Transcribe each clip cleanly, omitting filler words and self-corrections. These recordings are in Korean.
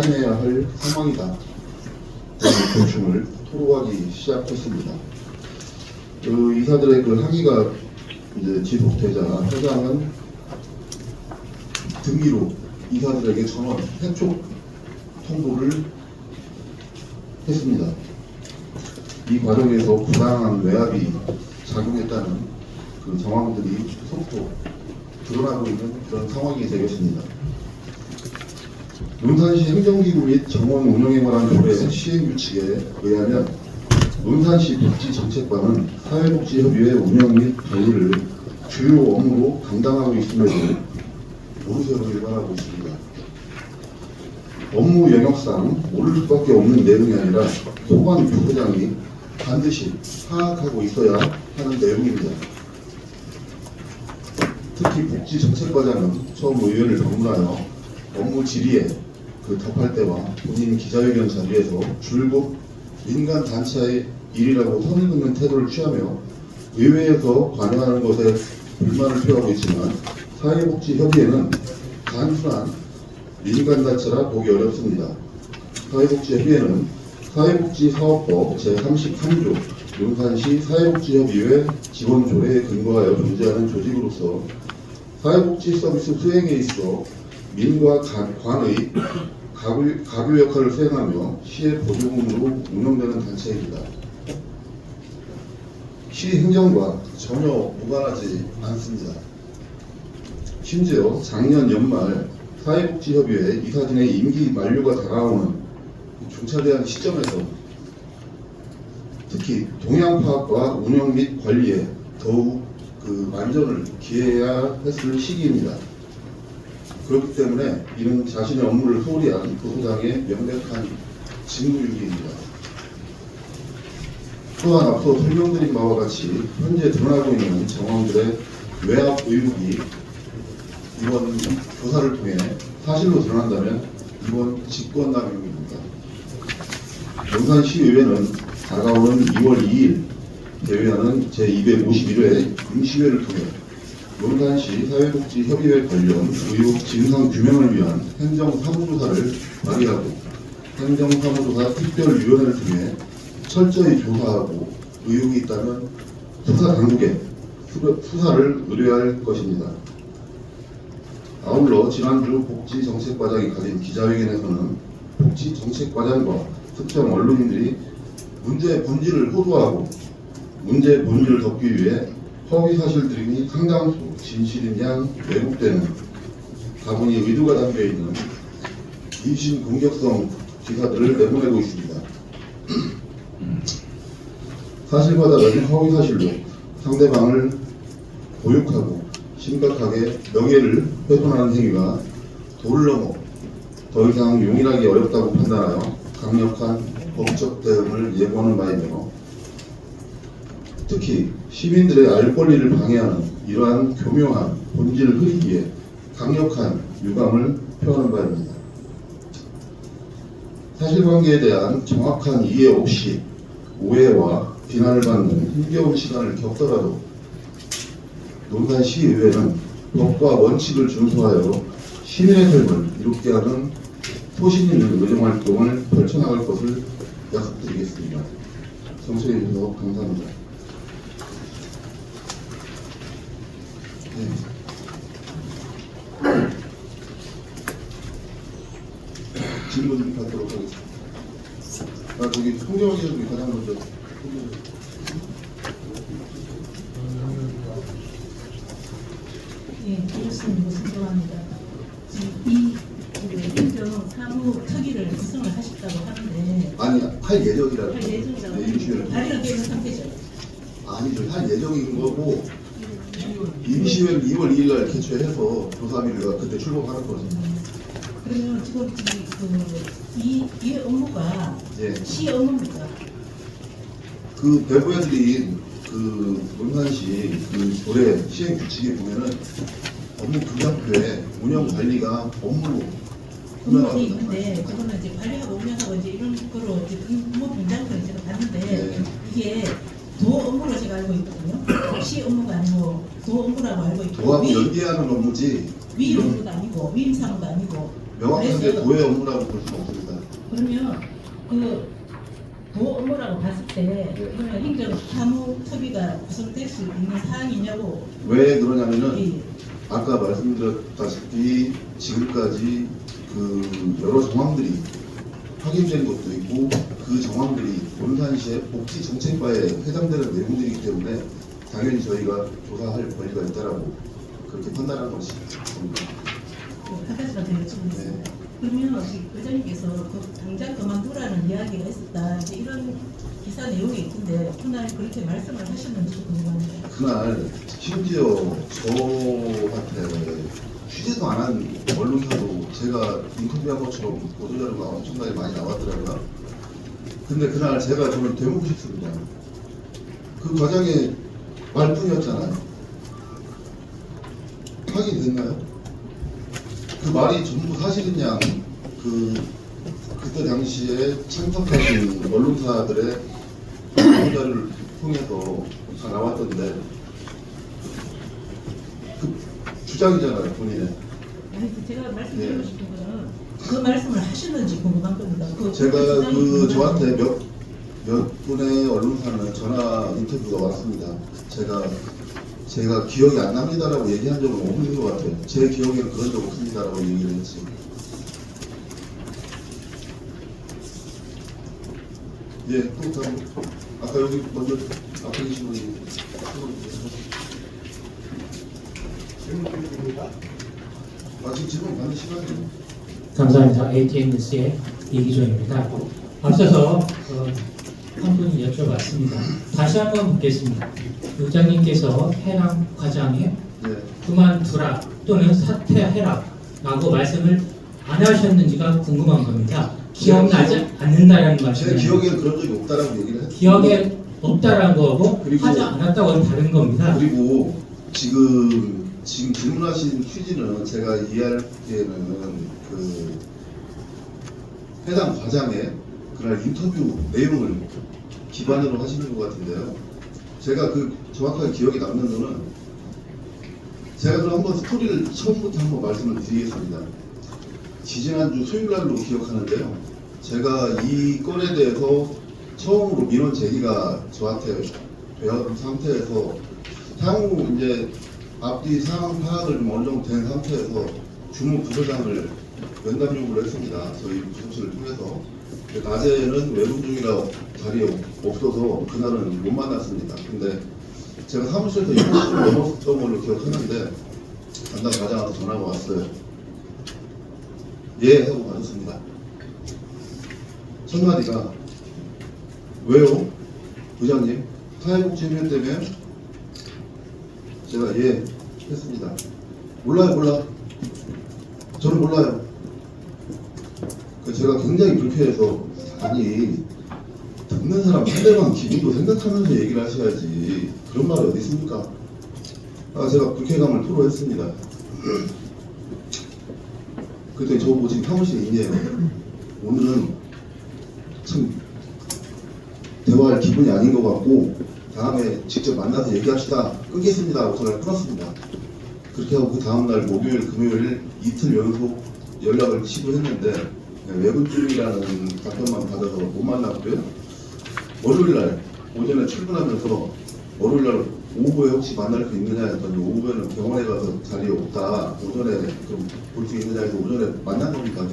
추진해야 할 상황이다. 그런 고충을 토로하기 시작했습니다. 그 이사들의 그 항의가 이제 지속되자 회장은 등기로 이사들에게 전원 해촉 통보를 했습니다. 이 과정에서 부당한 외압이 작용했다는 그 정황들이 속속 드러나고 있는 그런 상황이 되겠습니다. 논산시 행정기구 및 정원 운영에 관한 조례 시행규칙에 의하면 논산시 복지정책관은 사회복지협의회 운영 및 관리를 주요 업무로 감당하고 있음에도 모르쇠로 일관하고 있습니다. 업무 영역상 모를 수밖에 없는 내용이 아니라 소관 부부장이 반드시 파악하고 있어야 하는 내용입니다. 특히 복지정책과장은 처음 의회를 방문하여 업무 질의에 답할 때와 본인 기자회견 자리에서 줄곧 민간 단체의 일이라고 선을 긋는 태도를 취하며 의회에서 관여하는 것에 불만을 표하고 있지만 사회복지협의회는 단순한 민간단체라 보기 어렵습니다. 사회복지협의회는 사회복지사업법 제33조 논산시 사회복지협의회 지원조례에 근거하여 존재하는 조직으로서 사회복지 서비스 수행에 있어 민과 관의 가교 역할을 수행하며 시의 보조금으로 운영되는 단체입니다. 시 행정과 전혀 무관하지 않습니다. 심지어 작년 연말 사회복지협의회 이사진의 임기 만료가 다가오는 중차대한 시점에서 특히 동향 파악과 운영 및 관리에 더욱 만전을 기해야 했을 시기입니다. 그렇기 때문에 이는 자신의 업무를 소홀히 한 부소장의 명백한 직무유기입니다. 또한 앞서 설명드린 바와 같이 현재 드러나고 있는 정황들의 외압 의혹이 이번 조사를 통해 사실로 드러난다면 이번 직권남용입니다. 논산시의회는 다가오는 2월 2일 대회하는 제251회 임시회를 통해 논산시 사회복지협의회 관련 의혹 진상 규명을 위한 행정사무조사를 발의하고 행정사무조사 특별위원회를 통해 철저히 조사하고 의혹이 있다면 수사당국에 수사를 의뢰할 것입니다. 아울러 지난주 복지정책과장이 가진 기자회견에서는 복지정책과장과 특정 언론인들이 문제의 본질을 호도하고 문제의 본질을 덮기 위해 허위 사실들이 상당수 진실인 양 왜곡되는 다분히 의도가 담겨있는 이신 공격성 기사들을 내보내고 있습니다. 사실과 다른 허위 사실로 상대방을 고육하고 심각하게 명예를 훼손하는 행위가 도를 넘어 더 이상 용인하기 어렵다고 판단하여 강력한 법적 대응을 예고하는 바이며 특히 시민들의 알 권리를 방해하는 이러한 교묘한 본질을 흐리기에 강력한 유감을 표하는 바입니다. 사실관계에 대한 정확한 이해 없이 오해와 비난을 받는 힘겨운 시간을 겪더라도 논산시의회는 법과 원칙을 준수하여 시민의 삶을 이롭게 하는 소신 있는 의정활동을 펼쳐나갈 것을 약속드리겠습니다. 청취해 주셔서 감사합니다. 네. 질문 받도록 하겠습니다. 저기 송경원 기자님이 가장 먼저. 예, 그렇습니다. 죄송합니다. 이 행정 사무 특위를 구성을 하셨다고 하는데 아니, 할 예정이라고. 할 예정이라고 네, 임시회를. 발의가 되는 상태죠. 아니죠. 할 예정인 거고 임시회를 2월 2일 날 개최해서 조사비가 그때 출범하는 거죠. 그러면 지금 이 업무가 예. 시 업무입니까? 그 배부에 드린 논산시 조례 시행 규칙에 보면은 업무 분장표에 운영 관리가 업무로 업무에 있는데 그거는 이제 관리하고 운영하고 이제 이런 거로 이제 업무 분장을 제가 봤는데 네. 이게 도 업무로 제가 알고 있거든요. 시 업무가 아니고 도 업무라고 알고 있고 도하고 연계하는 업무지 위 업무도 아니고 위임사무도 아니고 명확하게 그래서 도의 업무라고 볼 수는 없습니다. 그러면 그 도 업무라고 봤을 때 그러면 행정 사무 협의가 구성될 수 있는 사항이냐고 왜 그러냐면은 이 아까 말씀드렸다시피 지금까지 그 여러 정황들이 확인된 것도 있고 그 정황들이 논산시의 복지 정책과에 해당되는 내용들이기 때문에 당연히 저희가 조사할 권리가 있다라고 그렇게 판단한 것입니다. 한 가지만 더 여쭤보겠습니다. 그러면 혹시 의장님께서 그 당장 그만두라는 이야기가 있었다 이제 이런 기사 내용이 있던데 그날 그렇게 말씀을 하셨는지 궁금합니다. 그날 심지어 저한테 취재도 안 한 언론사도 제가 인터뷰한 것처럼 보도자료가 엄청나게 많이 나왔더라고요. 근데 그날 저는 되묻고 싶습니다. 그 과장의 말뿐이었잖아요. 확인됐나요? 그 말이 전부 사실이냐? 그때 당시에 참석하신 언론사들의 보도자료를 통해서 다 나왔던데 그 주장이잖아요, 본인의. 아니 제가 말씀드리고 싶은 거는 그 말씀을 하셨는지 궁금한 겁니다. 제가 주장이 궁금한데. 저한테 몇 분의 언론사는 전화 인터뷰가 왔습니다. 제가 기억이 안 납니다라고 얘기한 적은 없는 것 같아요. 제 기억에는 그런 적 없습니다라고 얘기를 했지. 예, 또 다음 아까 여기 먼저 앞에 계신 분이 지금 질문 받는 시간이에요. 감사합니다. ATN 뉴스의 이기종입니다. 앞서서 한 분이 여쭤봤습니다. 다시 한번 묻겠습니다. 의장님께서 해당 과장에 네. 그만두라 또는 사퇴해라 라고 말씀을 안 하셨는지가 궁금한 겁니다. 기억나지 않는다라는 제 말씀은 기억에는 그런 적이 없다라고 얘기를 했어요. 기억에 없다라는 거고 그리고- 하지 않았다고는 다른 겁니다. 그리고 지금 질문하신 취지는 제가 이해할 때는 그 해당 과장의 그날 인터뷰 내용을 기반으로 하시는 것 같은데요. 제가 정확하게 기억에 남는 거는 제가 그럼 한번 스토리를 처음부터 한번 말씀을 드리겠습니다. 지지난주 수요일날로 기억하는데요. 제가 이 건에 대해서 처음으로 민원 제기가 저한테 되어 상태에서 향후 이제 앞뒤 상황 파악을 좀 어느 정도 된 상태에서 주무 부서장을 면담 요구를 했습니다. 저희 부서실을 통해서. 근데 낮에는 외근 중이라 자리에 없어서 그날은 못 만났습니다. 근데 제가 사무실에서 7시를 넘었던 걸로 기억하는데 담당 과장한테 전화가 왔어요. 예 하고 받았습니다. 첫 마디가 왜요? 부장님 사회복지위원 때문에 제가 예 했습니다. 몰라 저는 몰라요. 제가 굉장히 불쾌해서 아니 듣는 사람 상대방 기분도 생각하면서 얘기를 하셔야지 그런 말이 어디 있습니까? 제가 불쾌감을 토로했습니다. 그때 저보고 지금 사무실에 있네요. 오늘은 참 대화할 기분이 아닌 것 같고 다음에 직접 만나서 얘기합시다. 끊겠습니다 하고 전화를 끊었습니다. 그렇게 하고 그 다음날 목요일 금요일 이틀 연속 연락을 시도했는데 외근 중이라는 답변만 받아서 못 만났고요. 월요일날 오전에 출근하면서 월요일날 오후에 혹시 만날 수 있느냐 했더니 오후에는 병원에 가서 자리에 없다. 오전에 그럼 볼 수 있느냐 해서 오전에 만난 겁니다.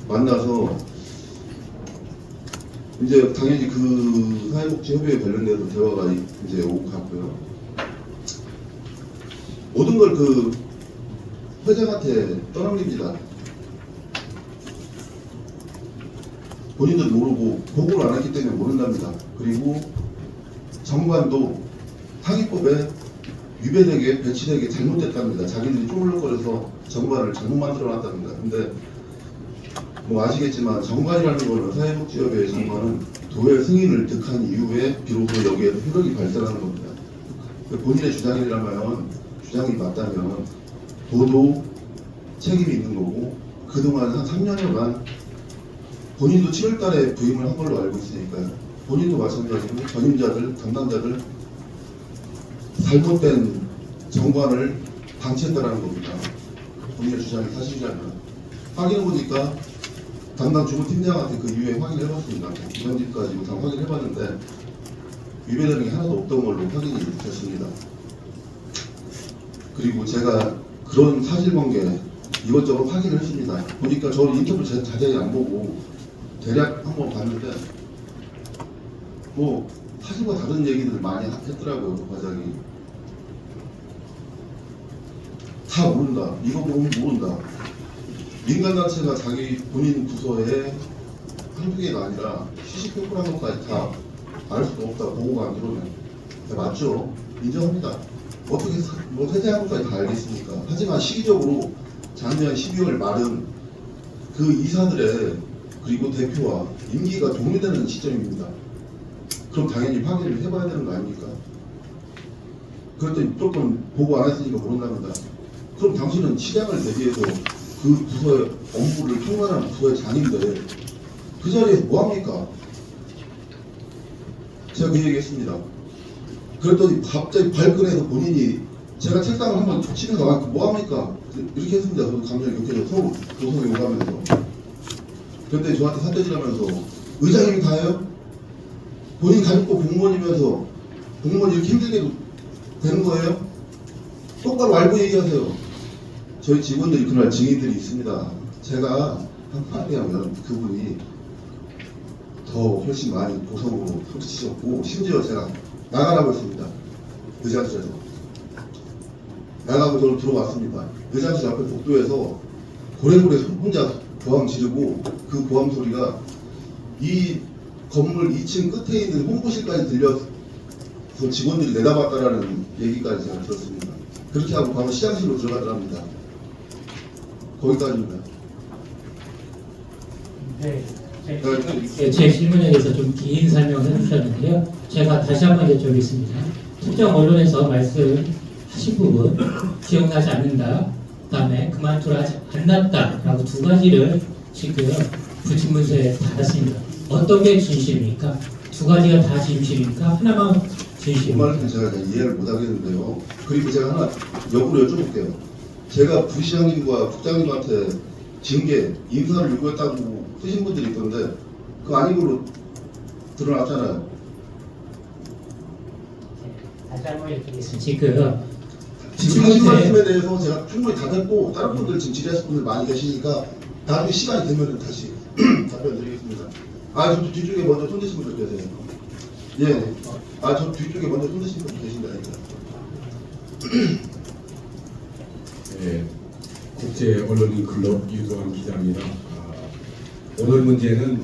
만나서 이제 당연히 그 사회복지협의회 관련돼서 대화가 이제 오고 갔고요. 모든 걸 그 회장한테 떠넘깁니다. 본인도 모르고 보고를 안 했기 때문에 모른답니다. 그리고 정관도 타기법에 위배되게 배치되게 잘못됐답니다. 자기들이 쪼물럭거려서 정관을 잘못 만들어놨답니다. 근데 뭐 아시겠지만 정관이라는 거는 사회복지협의회 정관은 도의 승인을 득한 이후에 비로소 여기에서 효력이 발생하는 겁니다. 본인의 주장이 맞다면 도도 책임이 있는 거고 그동안 한 3년여간 본인도 7월달에 부임을 한 걸로 알고 있으니까요. 본인도 마찬가지고 전임자들, 담당자들 잘못된 정관을 방치했다라는 겁니다. 본인의 주장이 사실이라면 확인해보니까 담당 주무팀장한테 그 이후에 확인해봤습니다. 이런집까지 다 확인해봤는데 위배되는 게 하나도 없던 걸로 확인이 됐습니다. 그리고 제가 그런 사실관계 이것저것 확인을 했습니다. 보니까 저 인터뷰 자세히 안 보고 대략 한번 봤는데 뭐 사실과 다른 얘기들을 많이 했더라고요. 그 과장이 다 모른다. 이거 보면 모른다. 민간단체가 자기 본인 부서에 한두 개가 아니라 시시콜콜한 것까지 다 알 수도 없다. 보고가 안 들어오면 맞죠. 인정합니다. 어떻게 뭐 세세한 것까지 다 알겠습니까? 하지만 시기적으로 작년 12월 말은 그 이사들의 그리고 대표와 임기가 종료되는 시점입니다. 그럼 당연히 확인을 해봐야 되는 거 아닙니까? 그랬더니 무조건 보고 안 했으니까 모른답니다. 그럼 당신은 시장을 대비해서 그 부서의 업무를 총괄하는 부서의 장인데 그 자리에서 뭐합니까? 제가 그 얘기했습니다. 그랬더니 갑자기 발끈해서 본인이 제가 책상을 한번 치면서 뭐합니까? 이렇게 했습니다. 저도 감정이 욕해서 서로 도성에 오가면서 그랬더니 저한테 산대질하면서 의장님이 다예요? 본인 가족도 공무원이면서 공무원 이렇게 힘들게 되는 거예요? 똑바로 알고 얘기하세요. 저희 직원들이 그날 증인들이 있습니다. 제가 한마디 하면 그분이 더 훨씬 많이 고성으로 소리치셨고 심지어 제가 나가라고 했습니다. 의장실에서 나가고 저는 들어왔습니다. 의장실 앞에 복도에서 고래고래 혼자 고함 지르고 그 고함 소리가 이 건물 2층 끝에 있는 홍보실까지 들려서 직원들이 내다봤다라는 얘기까지 제가 들었습니다. 그렇게 하고 바로 시장실로 들어가더랍니다. 거기까지입니다. 네. 제 질문에 대해서 좀 긴 설명을 해주셨는데요. 제가 다시 한번 여쭤보겠습니다. 특정 언론에서 말씀하신 부분 기억나지 않는다, 그 다음에 그만두라 하지 않았다라고 두 가지를 지금 부친문서에 받았습니다. 어떤 게 진실입니까? 두 가지가 다 진실입니까? 하나만 그 진실입니까? 말은 제가 이해를 못하겠는데요. 그리고 제가 하나 역으로 여쭤볼게요. 제가 부시장님과 국장님한테 징계, 인사를 요구했다고 쓰신 분들이 있던데 그거 아닌 걸로 드러났잖아요. 다시 한번 여쭤보겠습니다. 지금 지금 하신 말씀에 대해서 제가 충분히 다 듣고 다른 분들 지금 질의하실 분들 많이 계시니까 나중에 시간이 되면 다시 답변 드리겠습니다. 아, 저 뒤쪽에 먼저 손 드신 분들 계세요. 예. 아, 저 뒤쪽에 먼저 손 드신 분들 계신다니까. 네, 국제 언론인 클럽 유도환 기자입니다. 오늘 문제는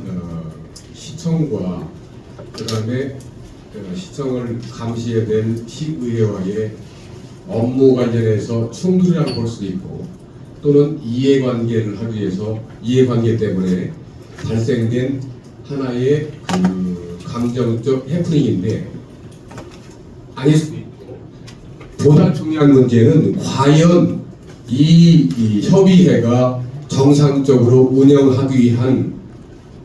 시청과 그다음에 시청을 감시해야 될 시의회와의 업무 관련해서 충돌이라고 볼 수도 있고 또는 이해관계를 하기 위해서 이해관계 때문에 발생된 하나의 그 감정적 해프닝인데 아닐 수도 있고 보다 중요한 문제는 과연 이 협의회가 정상적으로 운영하기 위한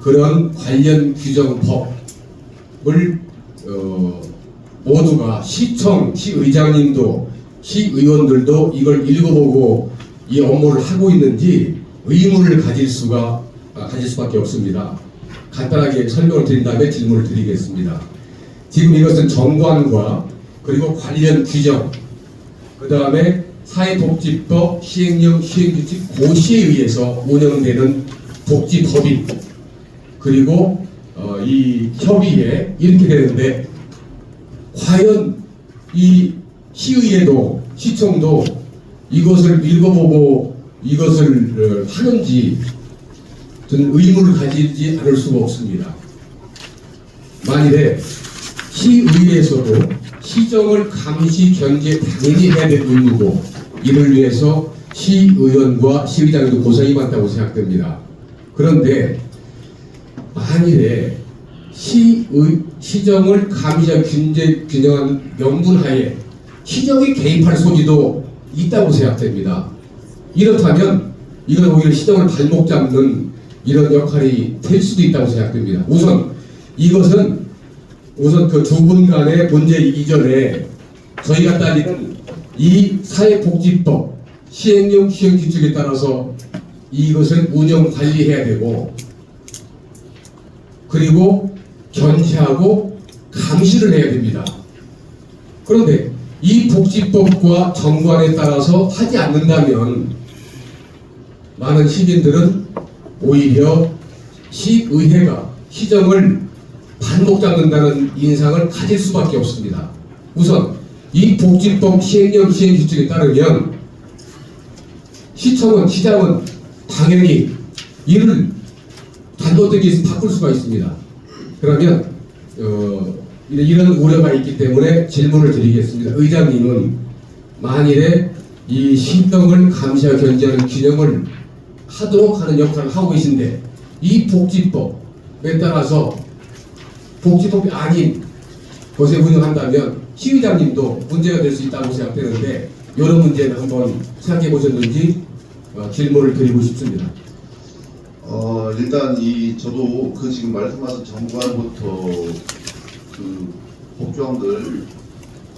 그런 관련 규정법을 모두가 시청, 시의장님도 시의원들도 이걸 읽어보고 이 업무를 하고 있는지 의문을 가질 수밖에 없습니다. 간단하게 설명을 드린 다음에 질문을 드리겠습니다. 지금 이것은 정관과 그리고 관련 규정, 그 다음에 사회복지법 시행령 시행규칙 고시에 의해서 운영되는 복지법인 그리고 이 협의회 이렇게 되는데 과연 이 시의회도 시청도 이것을 읽어보고 이것을 하는지 저는 의문을 가지지 않을 수가 없습니다. 만일에 시의회에서도 시정을 감시 견제 당연히 해야 될 의무고 이를 위해서 시의원과 시의장도 고생이 많다고 생각됩니다. 그런데 만일에 시정을 감시와 균형한 명분하에 시정에 개입할 소지도 있다고 생각됩니다. 이렇다면 이건 오히려 시정을 발목 잡는 이런 역할이 될 수도 있다고 생각됩니다. 우선 이것은 우선 그 두 분 간의 문제 이전에 저희가 따지는 이 사회복지법 시행령 시행규칙에 따라서 이것을 운영 관리해야 되고 그리고 견제하고 감시를 해야 됩니다. 그런데 이 복지법과 정관에 따라서 하지 않는다면 많은 시민들은 오히려 시의회가 시정을 반목 잡는다는 인상을 가질 수밖에 없습니다. 우선 이 복지법 시행령 시행규칙에 따르면 시청은 시장은 당연히 이를 잘못되게 바꿀 수가 있습니다. 그러면 이런 우려가 있기 때문에 질문을 드리겠습니다. 의장님은 만일에 이 시정을 감시와 견제하는 균형을 하도록 하는 역할을 하고 계신데 이 복지법에 따라서 복지법이 아닌 것에 운영한다면 시의장님도 문제가 될 수 있다고 생각되는데 이런 문제는 한번 생각해 보셨는지 질문을 드리고 싶습니다. 일단 저도 그 지금 말씀하신 정관부터 그 법조항들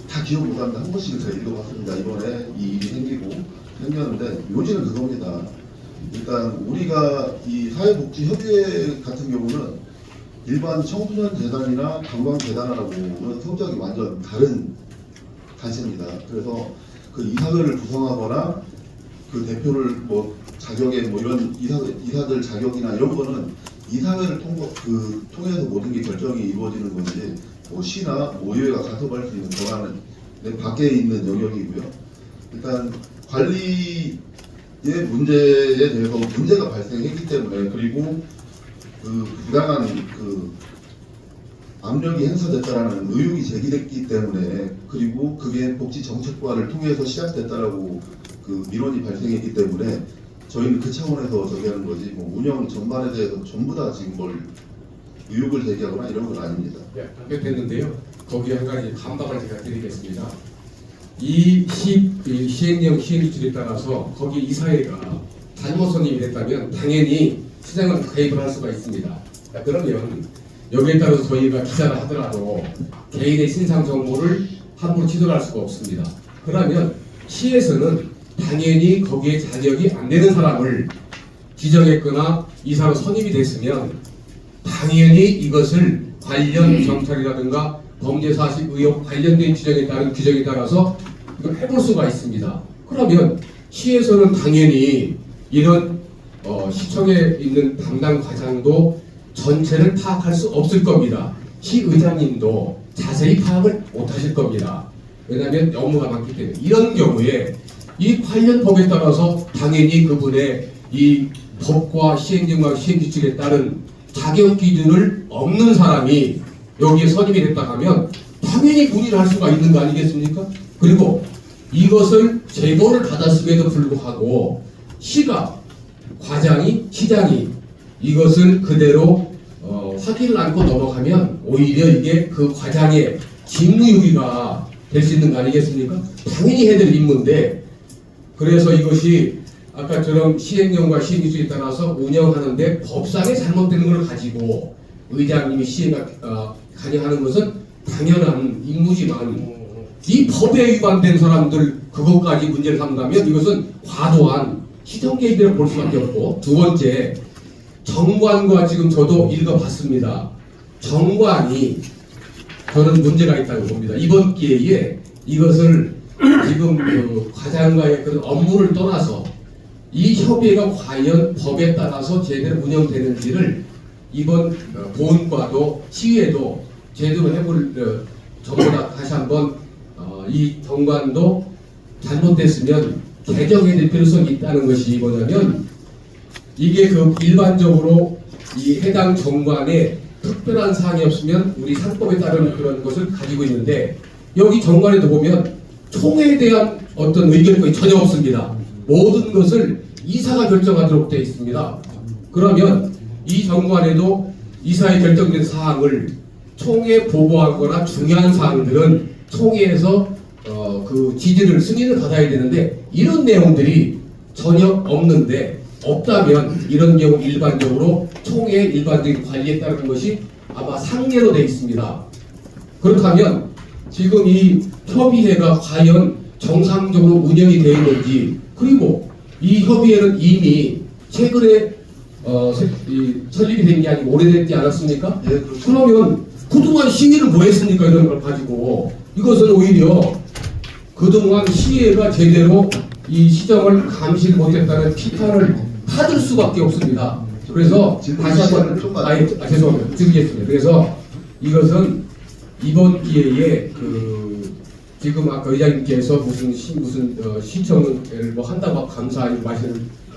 다 기억 못합니다. 한 번씩은 제가 읽어봤습니다. 이번에 이 일이 생겼는데 요지는 그겁니다. 일단 우리가 이 사회복지협의회 같은 경우는 일반 청소년 재단이나 관광재단하고는 성격이 완전 다른 단체입니다. 그래서 그 이사회를 구성하거나 그 대표를 뭐 자격에 뭐 이런 이사들 자격이나 이런 거는 이사회를 통해서 모든 게 결정이 이루어지는 건지 뭐 시나 모의회가 간섭할 수 있는 권한은 밖에 있는 영역이고요. 일단 관리의 문제에 대해서 문제가 발생했기 때문에 그리고 그 부당한 그 압력이 행사됐다라는 의혹이 제기됐기 때문에 그리고 그게 복지정책과를 통해서 시작됐다라고 그 민원이 발생했기 때문에 저희는 그 차원에서 저기 하는 거지 뭐 운영 전반에 대해서 전부 다 지금 뭘 의혹을 제기하거나 이런 건 아닙니다. 네, 답변됐는데요. 거기에 한 가지 반박을 제가 드리겠습니다. 이 시행령 시행규칙에 따라서 거기 이사회가 잘못 선임이 됐다면 당연히 시장은 가입을 할 수가 있습니다. 그러면 여기에 따라서 저희가 기자를 하더라도 개인의 신상 정보를 함부로 취득할 수가 없습니다. 그러면 시에서는 당연히 거기에 자격이 안 되는 사람을 지정했거나 이사로 선임이 됐으면 당연히 이것을 관련 경찰이라든가 범죄사실 의혹 관련된 규정에 따른 규정에 따라서 이걸 해볼 수가 있습니다. 그러면 시에서는 당연히 이런 시청에 있는 담당 과장도 전체를 파악할 수 없을 겁니다. 시의장님도 자세히 파악을 못하실 겁니다. 왜냐하면 업무가 많기 때문에 이런 경우에 이 관련 법에 따라서 당연히 그분의 이 법과 시행령과 시행규칙에 따른 자격 기준을 없는 사람이 여기에 선임이 됐다 하면 당연히 문의를 할 수가 있는 거 아니겠습니까? 그리고 이것을 제보를 받았음에도 불구하고 시가 과장이 시장이 이것을 그대로 확인을 않고 넘어가면 오히려 이게 그 과장의 직무유기가 될 수 있는 거 아니겠습니까? 당연히 해야 될 임무인데 그래서 이것이 아까처럼 시행령과 시행규칙에 따라서 운영하는데 법상에 잘못되는 걸 가지고 의장님이 시행가 관여하는 것은 당연한 임무지만 이 법에 위반된 사람들 그것까지 문제를 삼다면 이것은 과도한 시정 개입이라고 볼 수밖에 없고 두 번째 정관과 지금 저도 읽어봤습니다. 정관이 저는 문제가 있다고 봅니다. 이번 기회에 이것을 지금 그 과장과의 그런 업무를 떠나서 이 협의회가 과연 법에 따라서 제대로 운영되는지를 이번 보훈과도 시의회도 제대로 해볼 전보다 다시 한번 이 정관도 잘못됐으면 개정해야 될 필요성이 있다는 것이 뭐냐면 이게 그 일반적으로 이 해당 정관에 특별한 사항이 없으면 우리 상법에 따른 그런 것을 가지고 있는데 여기 정관에도 보면 총회에 대한 어떤 의견이 거의 전혀 없습니다. 모든 것을 이사가 결정하도록 되어 있습니다. 그러면 이 정관에도 이사에 결정된 사항을 총회에 보고하거나 중요한 사항들은 총회에서 그 지지를 승인을 받아야 되는데 이런 내용들이 전혀 없는데 없다면 이런 경우 일반적으로 총회의 일반적인 관리에 따르는 것이 아마 상례로 되어 있습니다. 그렇다면 지금 이 협의회가 과연 정상적으로 운영이 되어 있는지, 그리고 이 협의회는 이미 최근에 설립이 된 게 아니고 오래됐지 않았습니까? 예, 그렇죠. 그러면 그동안 시위는 뭐 했습니까? 이런 걸 가지고 이것은 오히려 그동안 시위가 제대로 이 시정을 감시를 못했다는 피탄을 받을 수밖에 없습니다. 그래서 다시 한번 죄송합니다. 드리겠습니다. 그래서 이것은 이번 기회에 지금 아까 의장님께서 무슨 시청을 뭐 한다고 감사하는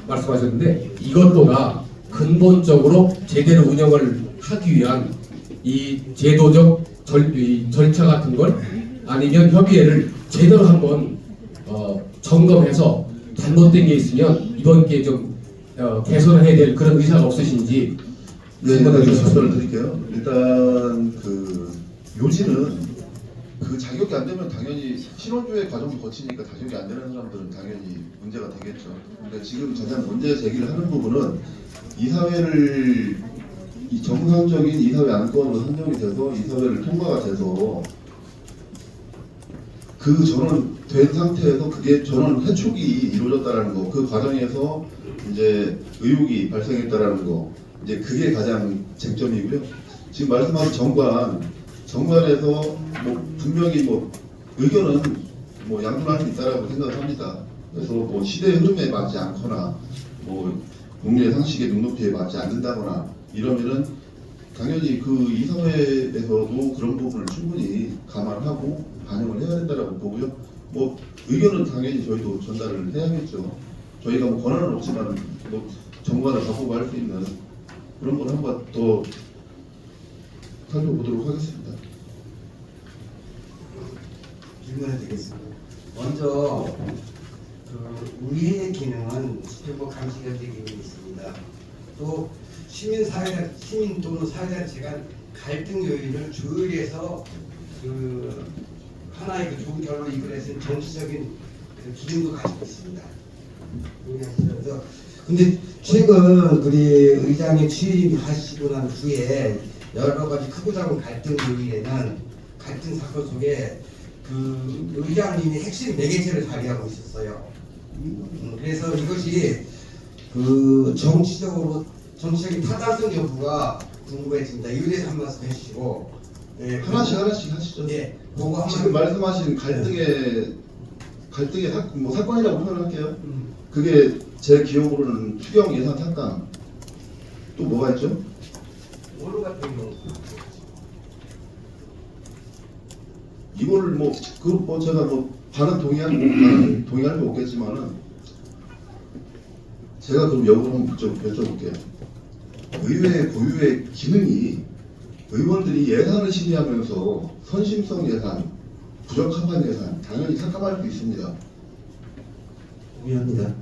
말씀하셨는데, 이것보다 근본적으로 제대로 운영을 하기 위한 이 제도적 절차 같은 걸, 아니면 협의회를 제대로 한번 점검해서 잘못된 게 있으면 이번 기회에 좀 개선해야 될 그런 의사가 없으신지. 네, 일단 좀 답변을 드릴게요. 일단 요지는 자격이 안 되면 당연히 신원조회 과정도 거치니까 자격이 안 되는 사람들은 당연히 문제가 되겠죠. 근데 지금 가장 문제 제기를 하는 부분은 이사회를 정상적인 이사회 안건으로 선정이 돼서 이사회를 통과가 돼서 그 전원 된 상태에서 그게 전원 해촉이 이루어졌다라는 거, 그 과정에서 이제 의혹이 발생했다라는 거, 이제 그게 가장 쟁점이고요. 지금 말씀하신 정관에서 뭐 분명히 뭐 의견은 뭐 양분할 수 있다라고 생각합니다. 그래서 뭐 시대의 흐름에 맞지 않거나 뭐 공리의 상식의 눈높이에 맞지 않는다거나 이러면은 당연히 그 이사회에서도 그런 부분을 충분히 감안하고 반영을 해야 된다라고 보고요. 뭐 의견은 당연히 저희도 전달을 해야겠죠. 저희가 뭐 권한은 없지만 뭐 정관을 바꾸고 할 수 있는 그런 걸 한번 더 살펴보도록 하겠습니다. 질문을 드리겠습니다. 먼저 우리의 기능은 수평법 감시위원회 기능이 있습니다. 또 시민 또는 사회단체가 갈등 요인을 조율해서 하나의 좋은 결론을 이끌어내는 정치적인 기능도 가지고 있습니다. 그래서 근데 최근 우리 의장님 취임하시고 난 후에 여러 가지 크고 작은 갈등 요인에는 갈등 사건 속에 의장님이 핵심 매개체를 발휘하고 있었어요. 그래서 이것이 정치적인 타당성 여부가 궁금해집니다. 이에 대해서 한 말씀 해주시고. 네, 하나씩 하시죠. 네, 그거 지금 말씀하신 갈등의 뭐 사건이라고 표현할게요. 그게 제 기억으로는 추경 예산 삭감, 또 뭐가 있죠? 오늘 같은 경우. 이걸 제가 반은 동의할 수 없겠지만은 제가 그럼 역으로 한번 여쭤볼게요. 의회 고유의 기능이 의원들이 예산을 심의하면서 선심성 예산, 부적합한 예산 당연히 삭감할 수 있습니다. 동의합니다.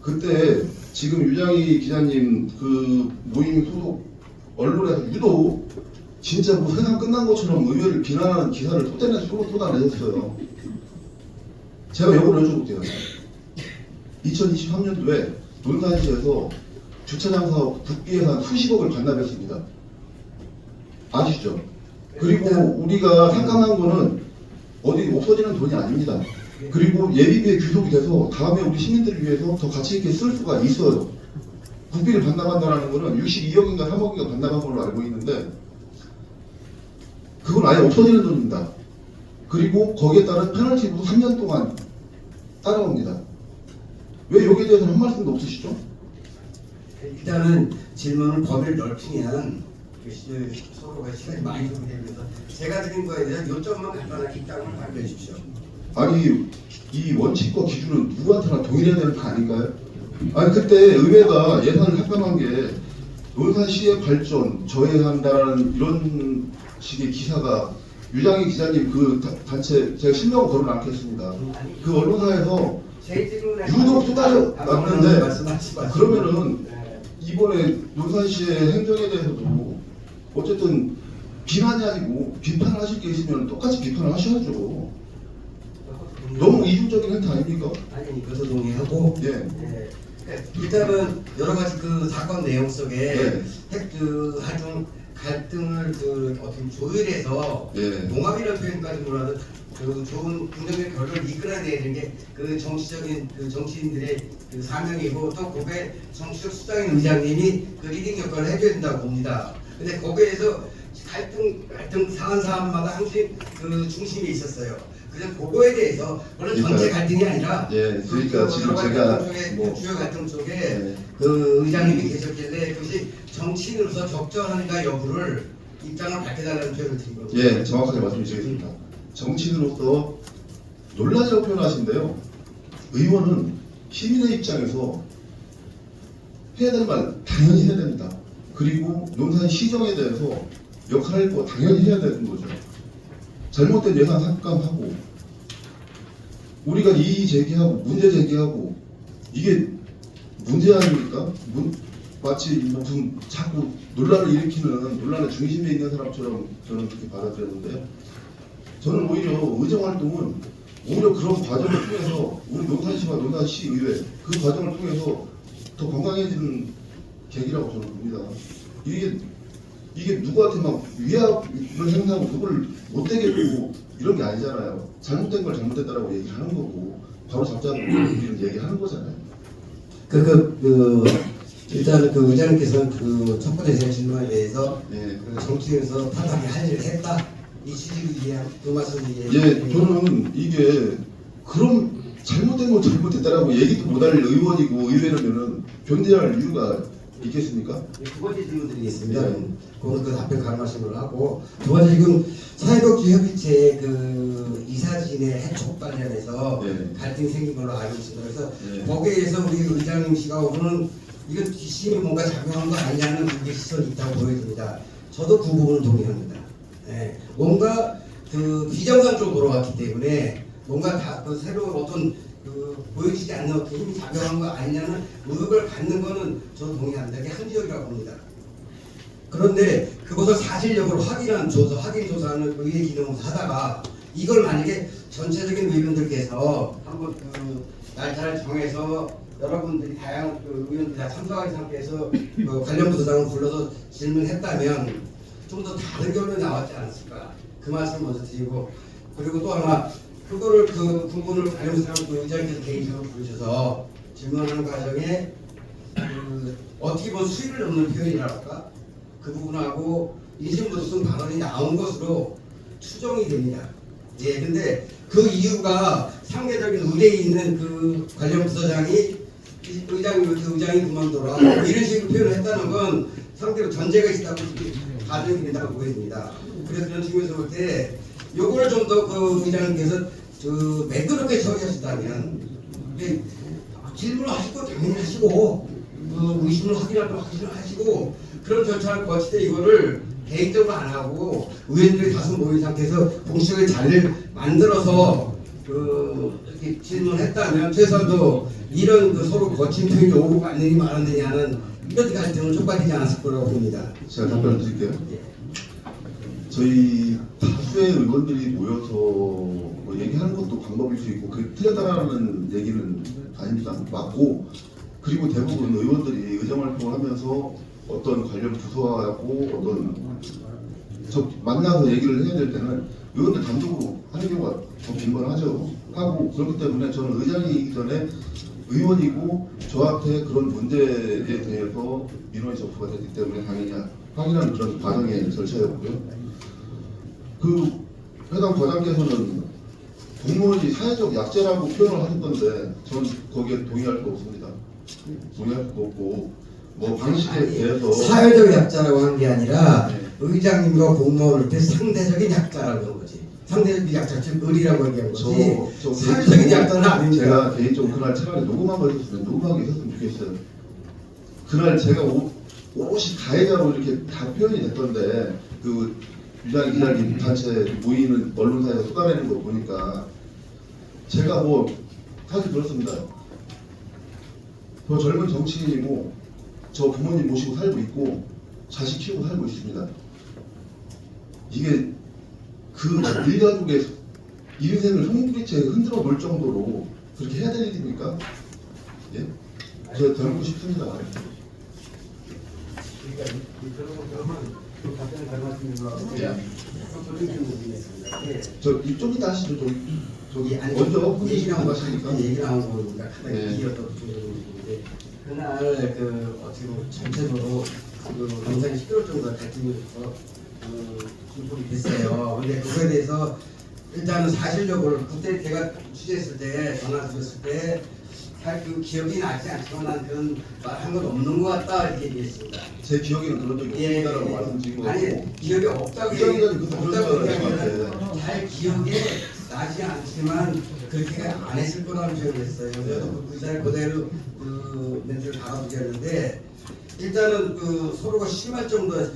그때 지금 유장희 기자님 그 모임 소속 언론에서 유독 진짜 뭐 세상 끝난 것처럼 의회를 비난하는 기사를 쏟아내셨어요. 제가 역으로 여쭤볼게요. 2023년도에 논산시에서 주차장 사업 국비 예산 수십억을 반납했습니다. 아시죠? 그리고 우리가 삭감한 거는 어디 없어지는 돈이 아닙니다. 그리고 예비비에 귀속이 돼서 다음에 우리 시민들을 위해서 더 가치 있게 쓸 수가 있어요. 국비를 반납한다는 거는 62억인가 3억인가 반납한 걸로 알고 있는데 그건 아예 없어지는 돈입니다. 그리고 거기에 따른 페널티도 3년 동안 따라옵니다. 왜 여기에 대해서는 한 말씀도 없으시죠? 일단은 질문을 범위를 넓히면 서로가 시간이 많이 소비되면서 제가 드린 거에 대한 요점만 간단하게 입장을 발표해 주십시오. 아니 이 원칙과 기준은 누구한테나 동일해야 되는 거 아닌가요? 아니 그때 의회가 예산을 삭감한 게 논산시의 발전 저해한다라는 이런 식의 기사가 유장희 기자님 그 단체 제가 실명 거론 않겠습니다. 그 언론사에서 유독 쏟아졌는데 그러면은 이번에 논산시의 행정에 대해서도 어쨌든 비난이 아니고 비판을 하실 게 있으면 똑같이 비판을 하셔야죠. 너무 이중적인 행태 아닙니까? 아니 이것도 동의하고. 예. 네. 일단은 여러 가지 그 사건 내용 속에 네. 하여튼 갈등을 그 어떻게 조율해서 예. 농합이라는 표현까지 몰라도 그 좋은 긍정적 결과를 이끌어내야 되는 게 그 정치적인 그 정치인들의 그 사명이고 또 그게 정치적 수장인 의장님이 그 리딩 역할을 해줘야 된다고 봅니다. 근데 거기에서 갈등 상한 사람마다 항상 그 중심이 있었어요. 그래서 그거에 대해서 물론 전체 갈등이 아니라 예, 그러니까 지금 제가 뭐 주요 갈등 쪽에 예. 그 의장님이 계셨길래 그것이 정치인으로서 적절한가 여부를 입장을 밝혀달라는 표현을 드린 겁니다. 예, 정확하게 말씀드리겠습니다. 정치인으로서 논란이라고 표현하시는데요. 의원은 시민의 입장에서 해야 되는 말 당연히 해야 됩니다. 그리고 논산 시정에 대해서 역할을 뭐 당연히 해야 되는 거죠. 잘못된 예산 삭감하고 우리가 이의 제기하고 문제 제기하고 이게 문제 아닙니까? 마치 무슨 자꾸 논란을 일으키는 논란의 중심에 있는 사람처럼 저는 그렇게 받아들였는데요. 저는 오히려 의정활동은 오히려 그런 과정을 통해서 우리 논산시와 논산시의회 그 과정을 통해서 더 건강해지는 계기라고 저는 봅니다. 이게 누구한테 막 위압을 행사하고 그걸 못되겠고 이런 게 아니잖아요. 잘못된 걸 잘못됐다라고 얘기를 하는 거고 바로 잡자고 이런 얘기하는 거잖아요. 일단 그 의장님께서는 그 첫 번째 제 질문에 대해서 예. 그 정치인에서 타당히 할 일을 했다 이 취지를 이해한 그 말씀을 예, 저는 이게 그럼 잘못된 건 잘못됐다라고 얘기도 못할 의원이고 의회라면은 존재할 이유가 있겠습니까? 두 번째 질문 드리겠습니다. 네. 그거는 그 답변 가능하신 걸로 하고 두 번째 지금 사회복지협의체 그 이사진의 해촉 관련해서 네. 갈등이 생긴 걸로 알고 있습니다. 그래서 네. 거기에 대해서 우리 의장님 시각으로는 이건 뒷심이 뭔가 작용한 거 아니냐는 그게 시선이 있다고 보여집니다. 저도 그 부분을 동의합니다. 예, 뭔가 그 비정상적으로 돌아왔기 때문에 뭔가 다 그 새로운 어떤 그 보여지지 않는 어떤 힘이 작용한 거 아니냐는 의혹을 갖는 거는 저도 동의합니다. 이게 합리적이라고 봅니다. 그런데 그것을 사실적으로 확인 조사하는 의회 기능을 하다가 이걸 만약에 전체적인 의원들께서 한번 그 날짜를 정해서 여러분들이 다양한 그 의원들이 다 참석한 상태에서 그 관련 부서장을 불러서 질문했다면 좀 더 다른 결론이 나왔지 않았을까 그 말씀을 먼저 드리고 그리고 또 하나 그거를 그 부분을 관련 부서장 그 의장님께서 개인적으로 부르셔서 질문하는 과정에 그 어떻게 보면 수위를 넘는 표현이랄까 그 부분하고 인신부속성 발언이 나온 것으로 추정이 됩니다. 예, 근데 그 이유가 상대적인 의뢰에 있는 그 관련 부서장이 의장이 그만둬라 이런 식으로 표현을 했다는 건 상대로 전제가 있다고 가정이 된다고 보입니다. 그래서 그런 측면에서 볼 때 요걸 좀 더 그 의장님께서 그 매끄럽게 처리하신다면 질문을 하시고 당연히 하시고 의심을 확인을 하시고 그런 절차를 거칠 때 이거를 개인적으로 안 하고 의원들이 다수 모인 상태에서 공식의 자리를 만들어서 이렇게 질문했다면 최소한도 이런 그 서로 거친 표현이 오고 갔느니 말았느냐 하는 이런 갈등을 촉발되지 않았을 거라고 봅니다. 제가 답변을 드릴게요. 저희 다수의 의원들이 모여서 뭐 얘기하는 것도 방법일 수 있고 그게 틀렸다라는 얘기는 아닙니다. 맞고 그리고 대부분 의원들이 의정활동을 하면서 어떤 관련 부서하고 어떤 만나서 얘기를 해야 될 때는 의원들 단독으로 하는 경우가 더 빈번하죠. 하고 그렇기 때문에 저는 의장이기 전에 의원이고 저한테 그런 문제에 대해서 민원이 접수가 됐기 때문에 당연히 확인하는 그런 과정의 절차였고요. 그 해당 과장께서는 공무원이 사회적 약자라고 표현을 하셨던데 저는 거기에 동의할 수 없습니다. 동의할 수 없고 뭐 방식에 대해서 사회적 약자라고 한 게 아니라 네. 의장님과 공무원을 때 상대적인 약자라고 한 거지. 상대적인 약자 즉 의리라고 얘기한 거지. 저 사회적인 약자는 아닙니다. 제가 개인적으로 그날 차라리 녹음한 거 있었으면 녹음하게 있었으면 좋겠어요. 그날 제가 오롯이 가해자로 이렇게 다 표현이 됐던데 그 유장기자님 단체 모이는 언론사에서 쏟아내는 거 보니까 제가 뭐 사실 그렇습니다. 저 젊은 정치인이고 저 부모님 모시고 살고 있고 자식 키우고 살고 있습니다. 이게 그 일가족의 인생을 송두리째 흔들어 놓을 정도로 그렇게 해야 될 일입니까? 예? 저 닮고 싶습니다. 그러니까 그런 것들은 그 답변을 잘 말씀드리려고 예. 좀 이따 하시죠. 저기 아니, 먼저 얘기 나온 거 하시니까. 얘기 나온 거니까 하나의 네. 기여도 부분인데 그날 그 어떻게 보면 전체적으로 그 굉장히 시끄러울 정도로 갈등이 있어서 진폭이 됐어요. 근데 그거에 대해서 일단은 사실적으로 그때 제가 취재했을 때 전화 드렸을 때 잘 그 기억이 나지 않지만 난 그런 말 한 건 없는 것 같다 이렇게 얘기했습니다. 제 기억에는 그런 적이 없다라고 말씀드린 거고. 아니 기억이 없다고 기억이 그때 그런 줄 없다고 알았어요. 얘기하면 잘 기억에 나지 않지만 그렇게 안 했을 거라는 표현을 했어요. 그래서 그 잘 그대로 그 멘트를 달아드렸는데 일단은 그 서로가 심할 정도의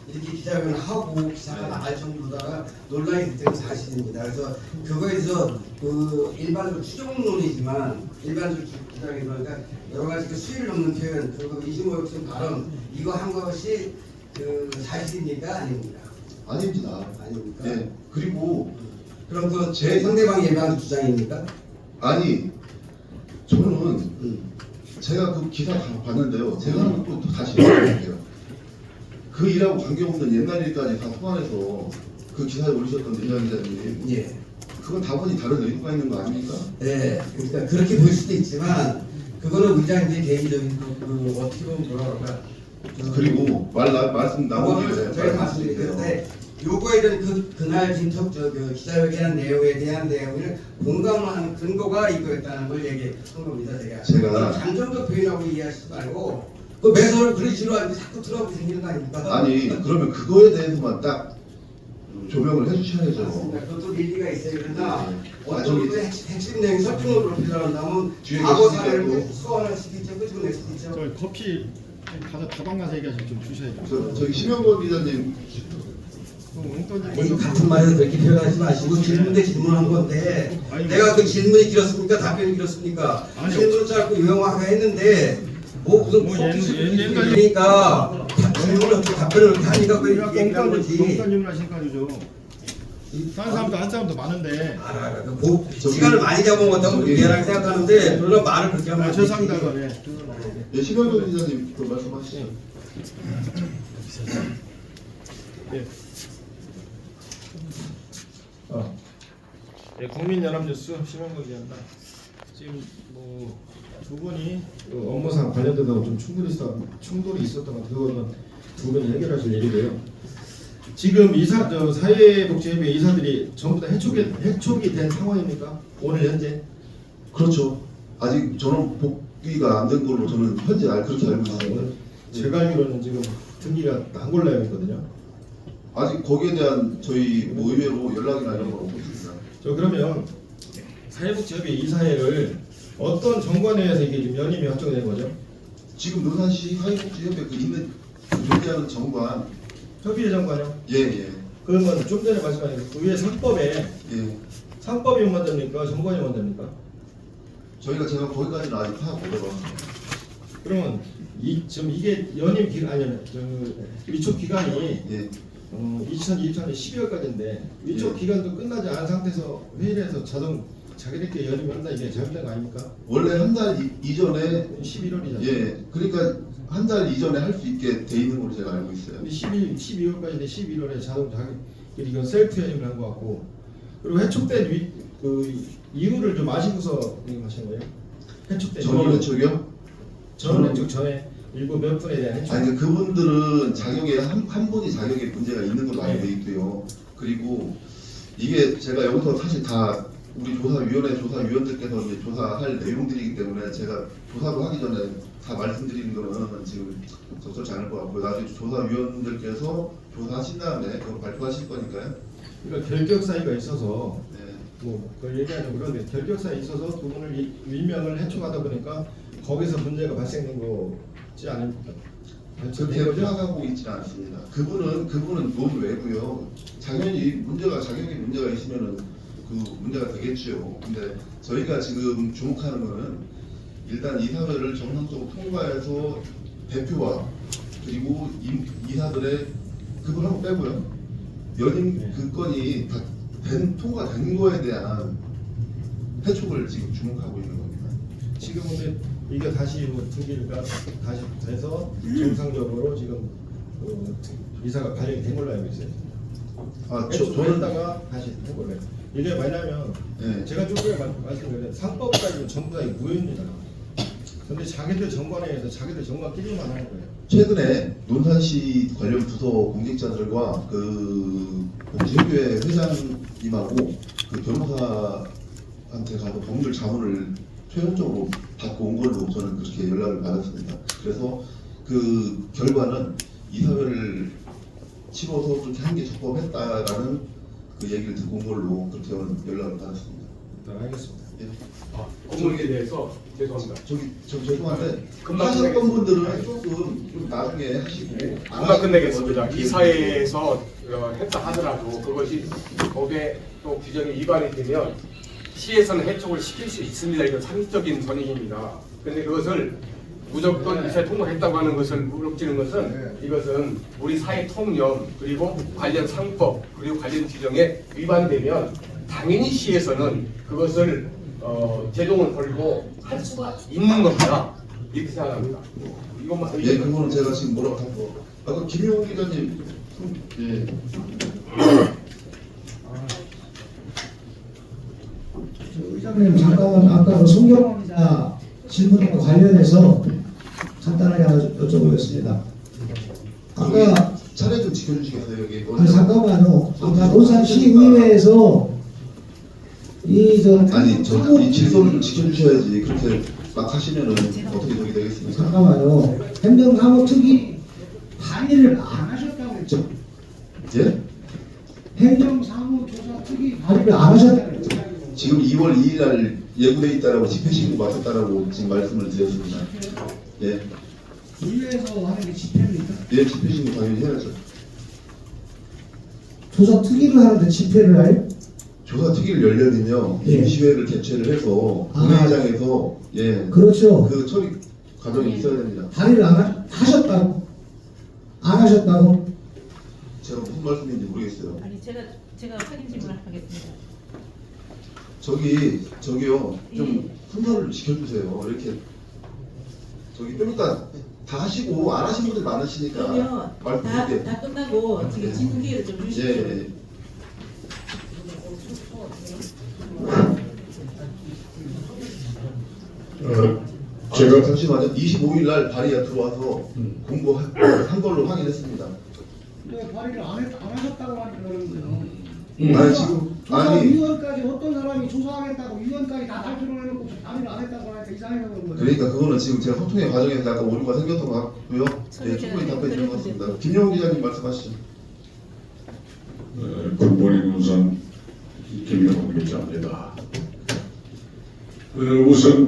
이렇게 기자회견을 하고 기사가 나갈 정도다가 논란이 됐던 건 사실입니다. 그래서 그거에 대해서 그 일반적으로 추정론이지만 일반적으로 기자회견 그러니까 여러 가지 그 수위를 넘는 표현 그리고 이승호 교수님 발언 이거 한 것이 그 사실입니까 아닙니까? 아닙니다. 아닙니까? 네. 그리고 그럼 그 제 상대방이 예방한 주장입니까? 아니 저는 제가 그 기사 다 봤는데요. 제가 하는 또 다시 얘기할게요. 그 일하고 관계없는 옛날 일까지 다 소환해서 그 기사에 올리셨던 민정 기자님, 예. 그건 다분히 다른 의도가 있는 거 아닙니까? 네, 그러니까 그렇게 보일 수도 있지만 그거는 의장님의 개인적인 그 어떻게 보면 뭐라 그럴까 그리고 말씀 나오기 전에 저희가 말씀드렸는데 요거에 대한 그날 그 기자회견한 내용에 대한 내용을 공감하는 근거가 이거였다는 걸 얘기한 겁니다. 제가 감정적 표현하고 이해하시지 말고 그 매서를 그런 식으로 하는데 자꾸 들어가고 생기는 거 아닙니까? 아니 그러면 그거에 대해서만 딱 조명을 해주셔야죠. 맞습니다. 그것도 일리가 있어요. 그러나 네. 어떤 그 핵심 내용 설정으로 필요한다면 뒤에 과거 계시니까 사례를 또. 소환할 수도 있죠. 끄집어낼 수도 있죠. 저 커피 가서 다방 가서 얘기하시면 좀 주셔야죠. 저기 심영걸 기자님, 아니, 같은 말에서 그렇게 표현하지 마시고 질문 대 질문한 건데 아니, 내가 그 질문이 길었습니까? 답변이 길었습니까? 아니요. 질문은 짧고 유용하게 했는데 뭐 무슨 뭐 커피 옛날에- 그러니까 질문을 어떻게 답변을 어떻게 하니까 그 우리가 얘기한 거지. 꽁딴님을 하시니까 그죠. 다른 사람도 한 사람도 많은데. 시간을 많이 잡은 것다고 미안하게 생각하는데 그러나 말을 그렇게 하면 안 되지. 죄송합니다. 그거네. 예, 심영걸 기자님 또 말씀하시죠. 예. 예, 국민연합뉴스 심영걸 기자입니다. 지금 뭐 두 분이 그 업무상 관련돼서 좀 충돌이 있었던 것 같아요. 그거는 두 분이 해결하실 일이고요. 지금 사회복지협의회 이사들이 전부 다 해촉이 된 상황입니까? 오늘 현재? 그렇죠. 아직 저는 복귀가 안 된 걸로 저는 현재 그렇게 알고 있어요. 제가 알기로는 지금 등기가 난골라야 있거든요. 아직 거기에 대한 저희 뭐 의회로 연락이나 이런 건 없습니다. 저 그러면 사회복지협의회 이사회를 어떤 정관에서 이게 지금 연임이 확정된 거죠? 지금 논산시 사회복지협회 그 있는 존재하는 정관, 협의회 정관이요? 예. 그러면 좀 전에 말씀하신 그 위에 상법에 예. 상법이 만듭니까? 정관이 만듭니까? 제가 거기까지는 아직 파악 못 해봤습니다. 그러면 지금 이게 연임 기간 아니면 위촉 기간이 예. 2024년 12월까지인데 위촉 예. 기간도 끝나지 않은 상태에서 회의를 해서 자기들끼리 연임을 한다 이게 잘못된 거 아닙니까? 원래 한 달 이전에 11월이잖아요. 예. 그러니까 한 달 이전에 할 수 있게 돼 있는 걸로 제가 알고 있어요. 근데 12월까지인데 11월에 자기들이 이건 셀프 연임을 한 것 같고 그리고 해촉된 그 이유를 좀 아시고서 하신 거예요? 해촉된 전원 이유. 해촉이요? 전원 해촉 전에 일부 몇 분에 대한 해촉. 아니 그분들은 자격에 한 분이 자격에 문제가 있는 걸로 알고 있고요. 그리고 이게 제가 여기서 사실 다 우리 조사위원들께서 이제 조사할 내용들이기 때문에 제가 조사를 하기 전에 다 말씀드리는 거는 지금 적절치 않을 것 같고요. 나중에 조사위원들께서 조사하신 다음에 그걸 발표하실 거니까요. 그러니까 결격 사유가 있어서 네. 뭐 그걸 얘기하는 그런데 결격 사유 있어서 두 분을 위명을 해촉하다 보니까 거기서 문제가 발생된 거지 않습니까? 그렇게 파악하고 있지는 않습니다. 그분은 논외고요. 자격이 문제가 있으면은 그 문제가 되겠죠. 근데 저희가 지금 주목하는 거는 일단 이사회를 정상적으로 통과해서 대표와 그리고 이사들의 그걸 한번 빼고요. 연임 그 건이 다 통과된 거에 대한 해촉을 지금 주목하고 있는 겁니다. 지금 근데 이게 다시 뭐 등기가 다시 돼서 정상적으로 지금 이사가 발령이 된 걸로 알고 있어요. 저는 했다가 다시 된 걸로. 이게 뭐냐면 네. 제가 좀 전에 말씀드린 상법까지 전부 다 무효입니다. 근데 자기들 정관에 의해서 자기들 정관끼리만 하는 거예요. 최근에 논산시 관련 부서 공직자들과 그 복지협의회 회장님하고 그 변호사한테 가서 법률 자문을 최종적으로 받고 온 걸로 저는 그렇게 연락을 받았습니다. 그래서 그 결과는 이사회를 치러서 그렇게 한 게 적법했다라는 그 얘기를 듣고 온 걸로 그렇게 연락을 받았습니다. 일단 알겠습니다. 예. 공문에 대해서 죄송합니다. 저 죄송한데 금방 하셨던 끝내겠습니다. 분들은 좀 나중에 하시고 금방 끝내겠습니다. 이사회에서 했다 하더라도 그것이 법의 또 규정에 위반이 되면 시에서는 해촉을 시킬 수 있습니다. 이건 상식적인 선익입니다. 그런데 그것을 무조건 이사회 통과했다고 하는 것을 무릅지는 것은 이것은 우리 사회 통념 그리고 관련 상법 그리고 관련 규정에 위반되면 당연히 시에서는 그것을 제동을 걸고 할 수가 있는 겁니다. 이렇게 생각합니다. 이것만 예, 그거는 제가 지금 뭐라고 하고 아까 김용호 기자님 예. 의장님 잠깐 아까 그 송경원 기자 질문과 관련해서 간단하게 하나 여쭤보겠습니다. 아까 차례 좀 지켜주시겠어요 여기 아니 잠깐만요. 아까 논산시의회에서 아니 이 질서를 좀 지켜주셔야지 그렇게 막 하시면은 어떻게 되게 되겠습니까? 잠깐만요. 행정사무특위 발의를 안 하셨다고 했죠. 예? 행정사무조사특위 발의를 안 하셨다고 했죠. 지금 2월 2일 날 예고돼 있다라고 집회신고 맡았다라고 지금 말씀을 드렸습니다. 예, 의회에서 하는 게 집회입니까? 예, 집회신고 당연히 해야죠. 조사특위를 하는데 집회를 해요? 조사 특위를 열려면요 예. 임시회를 개최를 해서 본회의장에서 예, 그렇죠. 그 처리 과정이 있어야 됩니다. 발의를 안 하셨다고? 안 하셨다고? 제가 무슨 말씀인지 모르겠어요. 아니 제가 확인 질문을 하겠습니다. 저기요 좀 순서를 지켜주세요. 이렇게 저기 좀 이따 다 하시고 안 하신 분들 많으시니까 그러면 말씀드릴게요. 다 끝나고 지금 질문 기회를 좀 예, 주시죠. 예. 제가 잠시만요. 25일 날 발의가 들어와서 공부한 걸로 확인했습니다. 왜 발의를 안 하셨다고 하는 거예요? 아니 지금 아니 위원까지 어떤 사람이 조사하겠다고 위원까지 다 발표를 해놓고 발의를 안 했다고 하니까 이상해서 그런 거예요. 그러니까 그거는 지금 제가 소통의 과정에서 약간 오류가 생겼던 것 같고요. 네, 충분히 답변 드린 것 같습니다. 김용호 기자님 말씀하시죠. 굿모닝 논산 김영호 기자입니다. 우선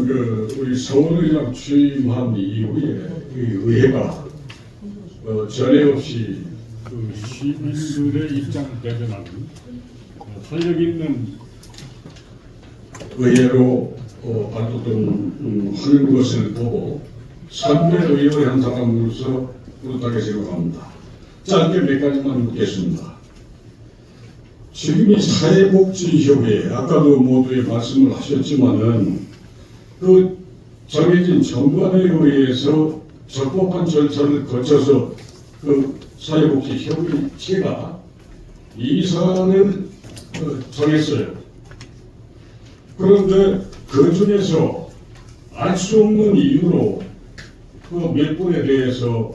우리 서울의장 취임한 이후에 이 의회가 전례 없이 시민들의 입장을 대변하는 활력 있는 의회로 활동하는 것을 보고 선배 의원 한 사람으로서 뿌듯하게 생각합니다. 짧게 몇 가지만 묻겠습니다. 지금 이 사회복지협의회 아까도 모두에 말씀을 하셨지만은 그 정해진 정관에 의해서 적법한 절차를 거쳐서 그 사회복지협의체가 이사를 정했어요. 그런데 그 중에서 알 수 없는 이유로 그 몇 분에 대해서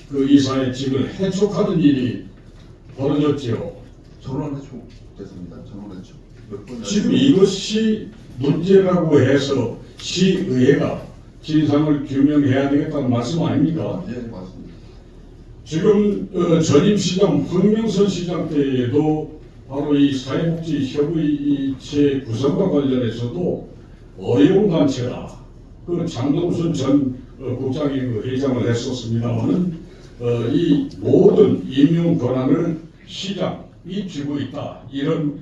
그 이사의 직을 해촉하는 일이 벌어졌지요. 전원해촉 됐습니다. 전원해촉. 몇 번. 지금 이것이 문제라고 해서 시의회가 진상을 규명해야 되겠다는 말씀 아닙니까? 예, 맞습니다. 지금 전임 시장 황명선 시장 때에도 바로 이 사회복지협의체 구성과 관련해서도 어려운 단체다. 그 장동순 전 국장이 그 회장을 했었습니다만은 이 모든 임용 권한을 시장이 쥐고 있다. 이런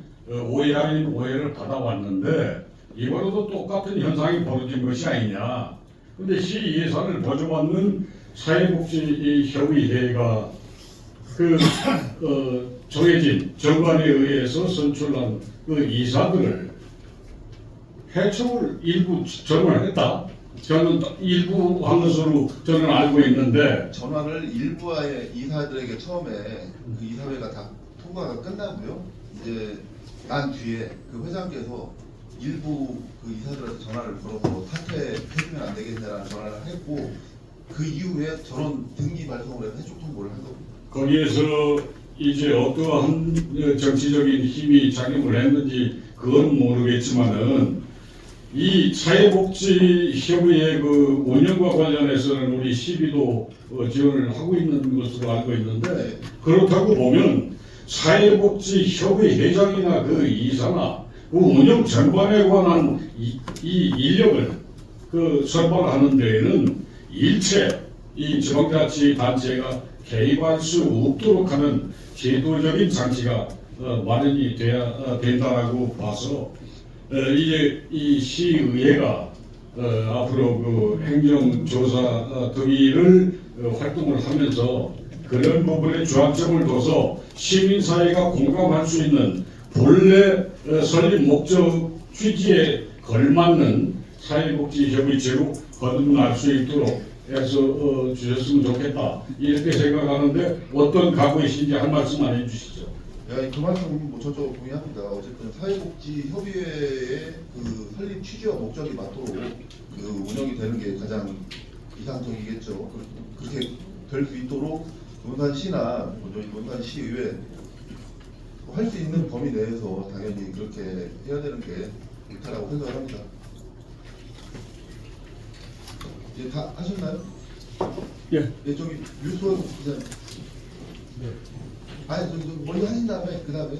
오해 아닌 오해를 받아왔는데 이번에도 똑같은 현상이 벌어진 것이 아니냐. 근데 시 예산을 보조받는 사회복지협의회가 그 정해진 정관에 의해서 선출한 그 이사들을 해촉을 일부 전환했다. 저는 일부 한 것으로 저는 알고 있는데 전화를 일부의 이사들에게 처음에 그 이사회가 다 통과가 끝나고요. 이제 난 뒤에 그 회장께서 일부 그 이사들한테 전화를 걸어서 사퇴해주면 안 되겠냐라는 전화를 했고 그 이후에 저런 등기 발송을 해서 해촉 통보를 한 겁니다. 거기에서 이제 어떠한 정치적인 힘이 작용을 했는지 그건 모르겠지만은 이 사회복지협의회 그 운영과 관련해서는 우리 시비도 지원을 하고 있는 것으로 알고 있는데 그렇다고 보면 사회복지협의 회장이나 그 이사나 그 운영 전반에 관한 이 인력을 그 선발하는 데에는 일체 이 지방자치단체가 개입할 수 없도록 하는 제도적인 장치가 마련이 돼야 된다라고 봐서 이제 이 시의회가 앞으로 그 행정조사 등위를 활동을 하면서 그런 부분에 주안점을 둬서 시민사회가 공감할 수 있는 본래 설립 목적 취지에 걸맞는 사회복지협의체로 거듭날 수 있도록 해서 주셨으면 좋겠다 이렇게 생각하는데 어떤 각오이신지 한 말씀만 해주시죠. 그 말씀 저쪽 동의합니다. 어쨌든 사회복지협의회의 그 설립 취지와 목적이 맞도록 그 운영이 되는 게 가장 이상적이겠죠. 그렇게 될 수 있도록 논산시나 논산시의회 할 수 있는 범위 내에서 당연히 그렇게 해야 되는 게 옳다라고 생각을 합니다. 이제 다 하셨나요? 예. 네, 저기 유수원 기자. 네. 아니, 좀 먼저 하신 다음에 그 다음에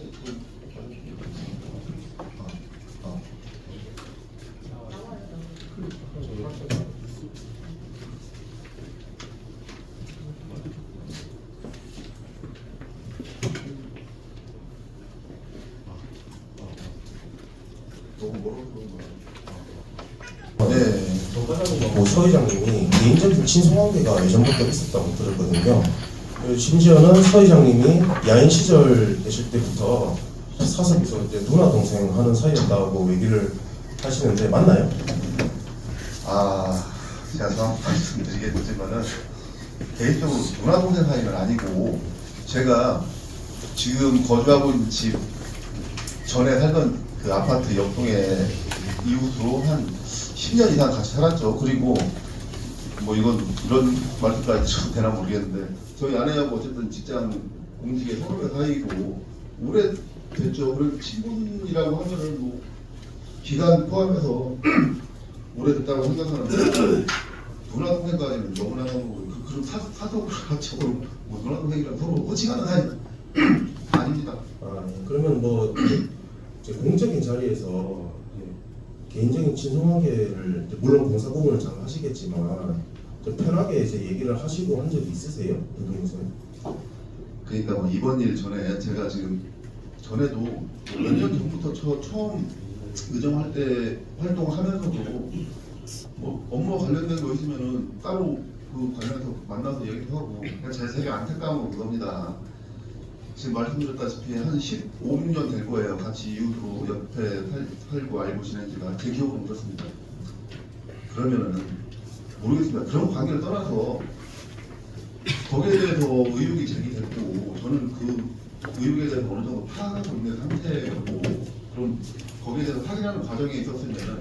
너무 멀어서 그런 거야. 네. 서 회장님이 개인적인 친소 관계가 예전부터 있었다고 들었거든요. 그리고 심지어는 서 회장님이 야인 시절 계실 때부터 사석에서 이제 누나 동생 하는 사이였다고 얘기를 하시는데 맞나요? 제가 정확히 말씀드리겠지만은 개인적으로 누나 동생 사이는 아니고 제가 지금 거주하고 있는 집 전에 살던 그 아파트 옆동에 이웃으로 한 10년 이상 같이 살았죠. 그리고 뭐 이런 말씀까지 좀 되나 모르겠는데 저희 아내하고 어쨌든 직장 공직에 서로의 사이고 오래 됐죠. 그리고 친분이라고 하면은 뭐 기간 포함해서 오래됐다고 생각하는데 누나 동생까지는 너무나 그런 사석을 갖춰 뭐 누나 동생이랑 서로 호칭하는 사이 아닙니다. 그러면 뭐 이제 공적인 자리에서 개인적인 친소관계를 물론 공사 부분을 잘 하시겠지만 좀 편하게 이제 얘기를 하시고 한 적이 있으세요, 부동생? 그러니까 뭐 이번 일 전에 제가 지금 전에도 몇 년 전부터 처음 의정할 때 활동하면서도 뭐 업무 관련된 거 있으면은 따로 그 관련해서 만나서 얘기도 하고 그냥 제 되게 안타까운 그겁니다. 지금 말씀드렸다시피 한 15, 16년 될 거예요. 같이 이웃으로 옆에 살고 알고 지낸 지가 제 기억으로는 그렇습니다. 그러면은 모르겠습니다. 그런 관계를 떠나서 거기에 대해서 의혹이 제기됐고 저는 그 의혹에 대해서 어느 정도 파악하고 있는 상태였고 그럼 거기에 대해서 확인하는 과정에 있었으면은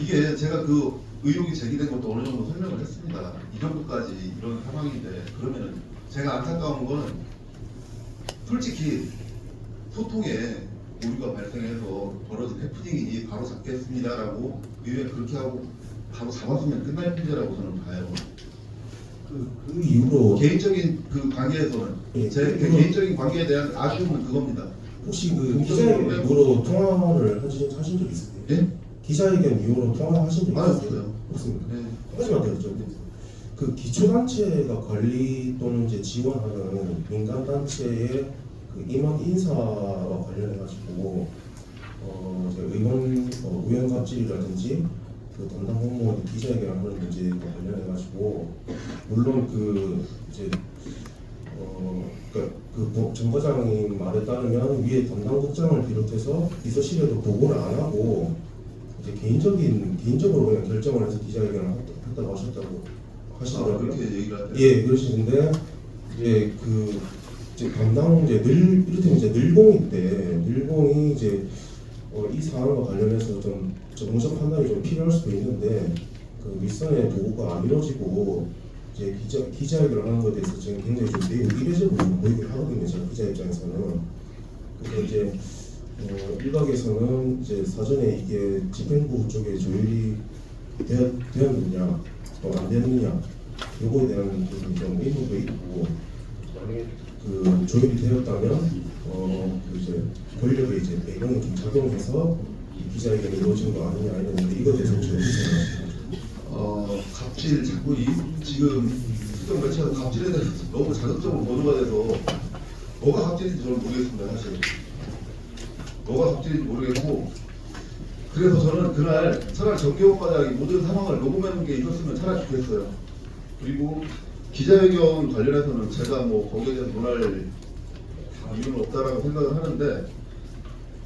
이게 제가 그 의혹이 제기된 것도 어느 정도 설명을 했습니다. 이런 것까지 이런 상황인데 그러면은 제가 안타까운 거는 솔직히 소통에 오류가 발생해서 벌어진 해프닝이니 바로 잡겠습니다라고 의뢰를 그렇게 하고 바로 잡았으면 끝날 문제라고 저는 봐요. 그 이후로 개인적인 그 관계에서는 제 개인적인 관계에 대한 아쉬움은 그겁니다. 혹시 그 기자회견 이후로 통화를 하신 적 있으세요? 네? 기자회견 이후로 통화하신 적 있으세요? 없어요. 없습니다. 네. 하지만 되었죠. 그 기초단체가 관리 또는 이제 지원하는 민간단체의 그 임원 인사와 관련해가지고 이제 의원 갑질이라든지 그 담당 공무원 기자회견하는 문제와 관련해가지고 물론 그 이제 그 정과장님 말에 따르면 위에 담당 국장을 비롯해서 비서실에도 보고를 안 하고 이제 개인적으로 그냥 결정을 해서 기자회견을 했다고 하셨다고 하시더라고요. 그렇게 얘기를 하세요? 예, 그러시는데 이제 그 이제 담당 이를테면 이제 늘봉인데 늘봉이 이제 이 사안과 관련해서 좀 정무적 판단이 좀 필요할 수도 있는데 그 윗선의 보고가 안 이루어지고 이제 기자회견을 하는 것에 대해서 지금 굉장히 좀 내의례적으로 보이긴 하거든요. 제가 기자 입장에서는. 그래서 이제 일각에서는 이제 사전에 이게 집행부 쪽에 조율이 되었느냐 또 안 되었느냐 요거에 대한 좀 의문도 있고 만약에 그 조율이 되었다면 그 이제 권력의 이제 배경이 좀 작용해서 이 기자회견이 이루어진 거 아니냐 이런 이거에 대해서 혹시 어떻게 생각하십니까? 갑질 자꾸 지금 특정 매체에서 갑질에 대해서 너무 자극적으로 보도가 돼서 뭐가 갑질인지 저는 모르겠습니다. 사실 뭐가 갑질인지 모르겠고 그래서 저는 그날 차라리 정계호 과장이 모든 상황을 녹음해놓은 게 있었으면 차라리 좋겠어요. 그리고 기자회견 관련해서는 제가 뭐 거기에 대해서 논할 이유는 없다라고 생각을 하는데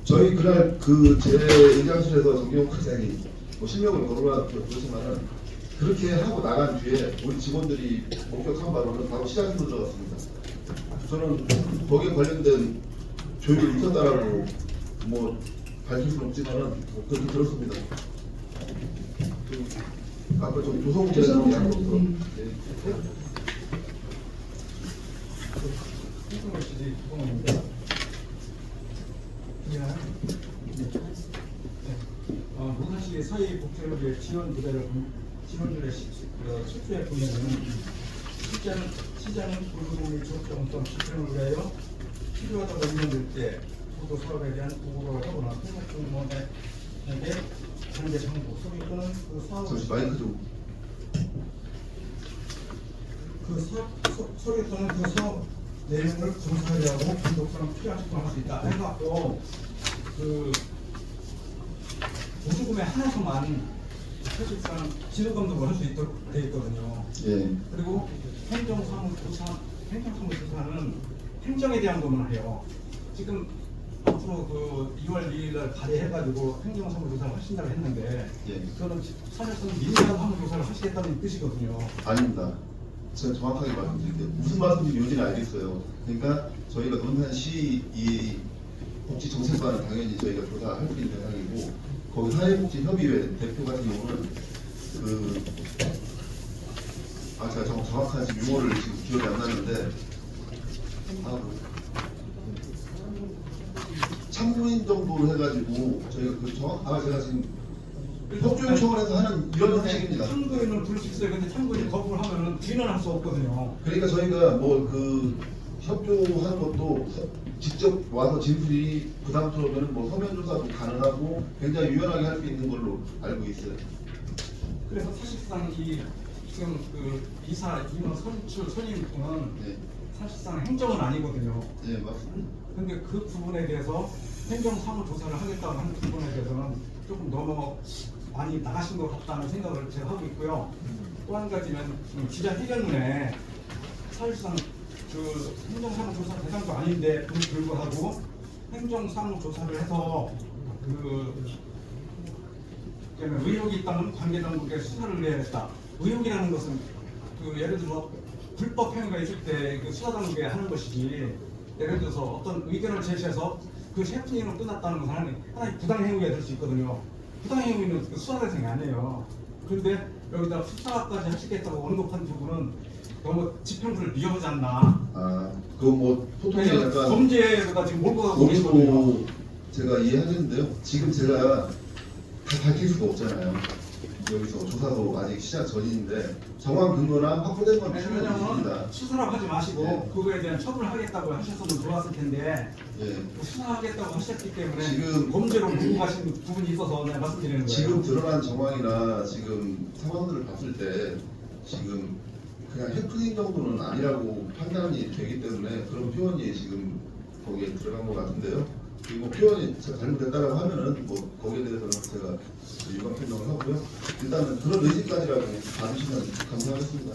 저희 그날 그 제 의장실에서 정계호 과장이 뭐 실명을 거론하지만은 그렇게 하고 나간 뒤에 우리 직원들이 목격한 바로는 바로 시장실로 들어갔습니다. 저는 거기에 관련된 조율이 있었다라고 뭐 밝힐 수는 없지만은 그렇게 들었습니다. 아까 좀 조성욱 기자님 이야기로서 문화시 사회복지를 지원부대를 실수해 보면은 시장은 불구동의 적정성 실현을 위하여 필요하다고 인정될 때 보도 사업에 대한 보고를 하거나 통역공무원에게 관계 정보 소비권은 그 사업 마이크 좀 소리 또는 그 사업 내용을 검사하려고 감독사는 필요한 접근을 할 수 있다. 그러니까 또그 보조금의 하나서만 사실상 지도 감독을 할 수 있도록 되어 있거든요. 예. 그리고 행정사무조사는 행정에 대한 것만 해요. 지금 앞으로 그 2월 2일 날 발의해가지고 행정사무조사를 하신다고 했는데 예. 그거는 사실상 민간 사무조사를 하시겠다는 뜻이거든요. 아닙니다. 제가 정확하게 말씀드릴게요. 무슨 말씀인지 묘지는 알겠어요. 그러니까 저희가 논산시 이 복지정책관은 당연히 저희가 조사할 수 있는 대상이고 거기 사회복지협의회 대표 같은 경우는 제가 정확한 지금 유머를 지금 기억이 안 나는데 참고인 정도로 해가지고 저희가 제가 지금 협조 요청을 해서 하는 이런 형식입니다. 참고인을 부를 수 있어요. 근데 참고인 거부를 하면은 뒤는 할 수 없거든요. 그러니까 저희가 뭐 그 협조하는 것도 직접 와서 진술이 부담스러우면 뭐 서면 조사도 가능하고 굉장히 유연하게 할 수 있는 걸로 알고 있어요. 그래서 사실상 지금 그 이사 임원 선임은 네. 사실상 행정은 아니거든요. 네, 맞습니다. 근데 그 부분에 대해서 행정사무조사를 하겠다고 하는 부분에 대해서는 조금 너무 많이 나가신 것 같다는 생각을 제가 하고 있고요. 또 한 가지는 기자회견문에 사실상 그 행정사무조사 대상도 아닌데 불구하고 행정사무조사를 해서 의혹이 있다면 관계당국에 수사를 해야 했다. 의혹이라는 것은 예를 들어 불법 행위가 있을 때 수사당국에 하는 것이지 예를 들어서 어떤 의견을 제시해서 그 셰프님은 끝났다는 것은 하나의 부당행위가 될 수 있거든요. 부당행위는 수사 대상이 아니에요. 그런데 여기다 수사까지 하시겠다고 언급한 부분은 너무 집행부를 미워하지 않나. 그거 뭐 소통이 약간 범죄보다 지금 몰고 가고 계시거든요. 거기도 제가 이해하겠는데요. 지금 제가 다 밝힐 수가 없잖아요. 여기서 조사도 아직 시작 전인데 정황 근거나 확보된 건 충분히 있습니다. 왜냐하면 수사라고 하지 마시고 네. 그거에 대한 처분을 하겠다고 하셨으면 좋았을 텐데 예. 수사하겠다고 하셨기 때문에 지금 범죄로 몰고 가신 부분이 있어서 내가 말씀드리는 거예요. 지금 드러난 정황이나 지금 상황들을 봤을 때 지금 그냥 해프닝 정도는 아니라고 판단이 되기 때문에 그런 표현이 지금 거기에 들어간 것 같은데요. 그리고 표현이 잘못됐다고 하면은 뭐 거기에 대해서는 제가 유감 표명을 하고요. 일단은 그런 의지까지라고 봐주시면 감사하겠습니다.